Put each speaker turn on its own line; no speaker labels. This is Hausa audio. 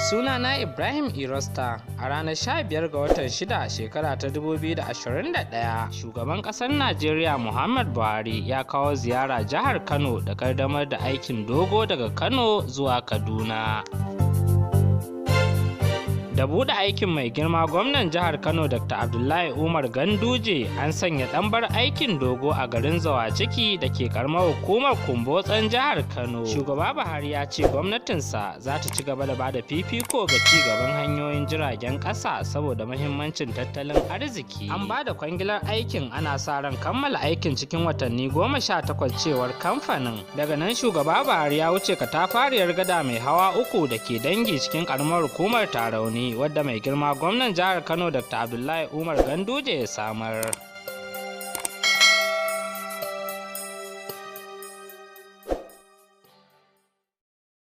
Sunana Ibrahim Irosta. A ranar 15 ga watan 6 shekara ta 2021, shugaban ƙasar Najeriya Muhammad Buhari ya kawo ziyara jihar Kano da ƙaddamar da aikin dogo daga Kano zuwa Kaduna. Da buɗe aikin mai girma gwamnan jihar Kano Dr. Abdullahi Umar Ganduje an sanya ɗambar aikin dogo a garin Zawaciki da ke karamar hukumar Kumbotson jihar Kano. Shugaba Buhari ya ce gwamnatinsa za ta ci gaba da bada fifiko ga ci gaban hanyoyin jiragen ƙasa saboda muhimmancin tattalin arziki. An bada kwangilar aikin, ana sa ran kammala aikin cikin watanni 18 cewar kamfanin. Daga nan shugaba Buhari ya wuce katafariyar gada mai hawa 3 da ke Dangi cikin karamar hukumar Tarauni, wadda mai girma gwamnan jihar Kano Dr. Abdullahi Umar Ganduje ya samar.